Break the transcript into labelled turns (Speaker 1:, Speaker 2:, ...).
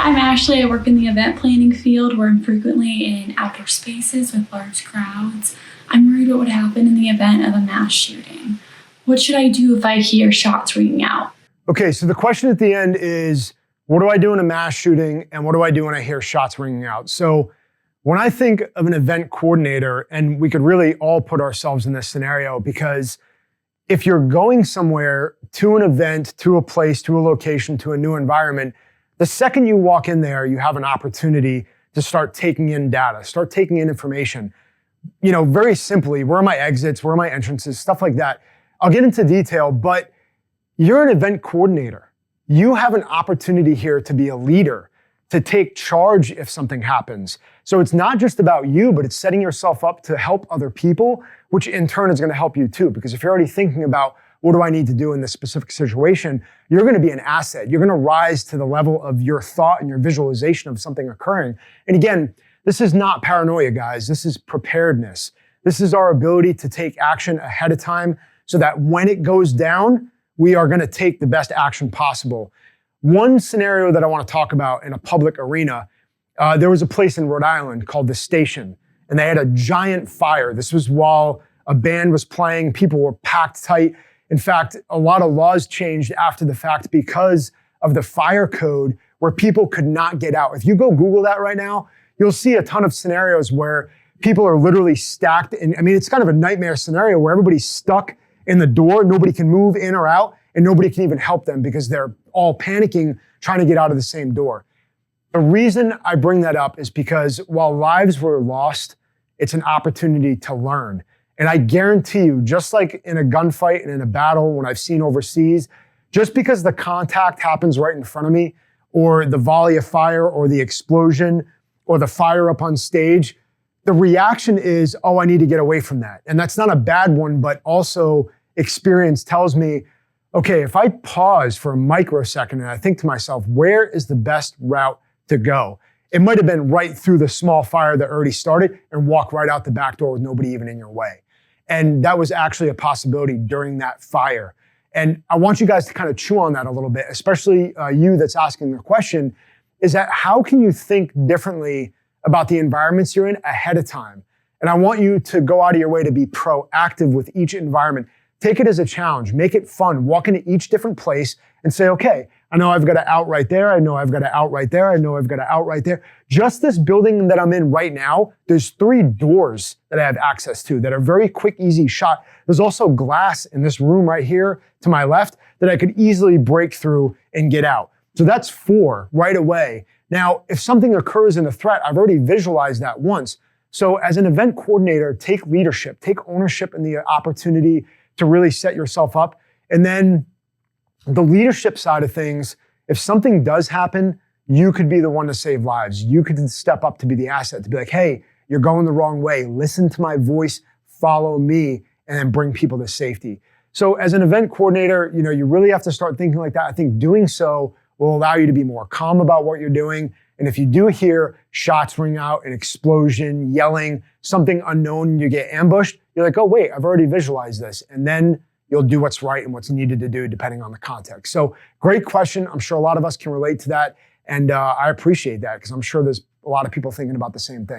Speaker 1: I'm Ashley. I work in the event planning field where I'm frequently in outdoor spaces with large crowds. I'm worried what would happen in the event of a mass shooting. What should I do if I hear shots ringing out?
Speaker 2: Okay, so the question at the end is, what do I do in a mass shooting and what do I do when I hear shots ringing out? So when I think of an event coordinator, and we could really all put ourselves in this scenario, because if you're going somewhere to an event, to a place, to a location, to a new environment, the second you walk in there, you have an opportunity to start taking in data, start taking in information. You know, very simply, where are my exits, where are my entrances, stuff like that. I'll get into detail, but you're an event coordinator. You have an opportunity here to be a leader, to take charge if something happens. So it's not just about you, but it's setting yourself up to help other people, which in turn is going to help you too. Because if you're already thinking about what do I need to do in this specific situation, you're going to be an asset. You're going to rise to the level of your thought and your visualization of something occurring. And again, this is not paranoia, guys. This is preparedness. This is our ability to take action ahead of time so that when it goes down, we are going to take the best action possible. One scenario that I want to talk about in a public arena, there was a place in Rhode Island called The Station, and they had a giant fire. This was while a band was playing, people were packed tight. In fact, a lot of laws changed after the fact because of the fire code where people could not get out. If you go Google that right now, you'll see a ton of scenarios where people are literally stacked. And I mean, it's kind of a nightmare scenario where everybody's stuck in the door, nobody can move in or out, and nobody can even help them because they're all panicking, trying to get out of the same door. The reason I bring that up is because while lives were lost, it's an opportunity to learn. And I guarantee you, just like in a gunfight and in a battle, when I've seen overseas, just because the contact happens right in front of me, or the volley of fire, or the explosion, or the fire up on stage, the reaction is, oh, I need to get away from that. And that's not a bad one, but also experience tells me, okay, if I pause for a microsecond and I think to myself, where is the best route to go? It might have been right through the small fire that already started and walk right out the back door with nobody even in your way. And that was actually a possibility during that fire. And I want you guys to kind of chew on that a little bit, especially you that's asking the question, is that how can you think differently about the environments you're in ahead of time? And I want you to go out of your way to be proactive with each environment. Take it as a challenge, make it fun, walk into each different place and say, okay, I know I've got to out right there. I know I've got to out right there. I know I've got to out right there. Just this building that I'm in right now, there's 3 doors that I have access to that are very quick, easy shot. There's also glass in this room right here to my left that I could easily break through and get out. So that's 4 right away. Now, if something occurs in a threat, I've already visualized that once. So as an event coordinator, take leadership, take ownership in the opportunity to really set yourself up. And then the leadership side of things, if something does happen, you could be the one to save lives. You could step up to be the asset, to be like, hey, you're going the wrong way. Listen to my voice, follow me, and then bring people to safety. So as an event coordinator, you know, you really have to start thinking like that. I think doing so will allow you to be more calm about what you're doing. And if you do hear shots ring out, an explosion, yelling, something unknown, you get ambushed, you're like, oh, wait, I've already visualized this. And then you'll do what's right and what's needed to do depending on the context. So great question. I'm sure a lot of us can relate to that. And I appreciate that because I'm sure there's a lot of people thinking about the same thing.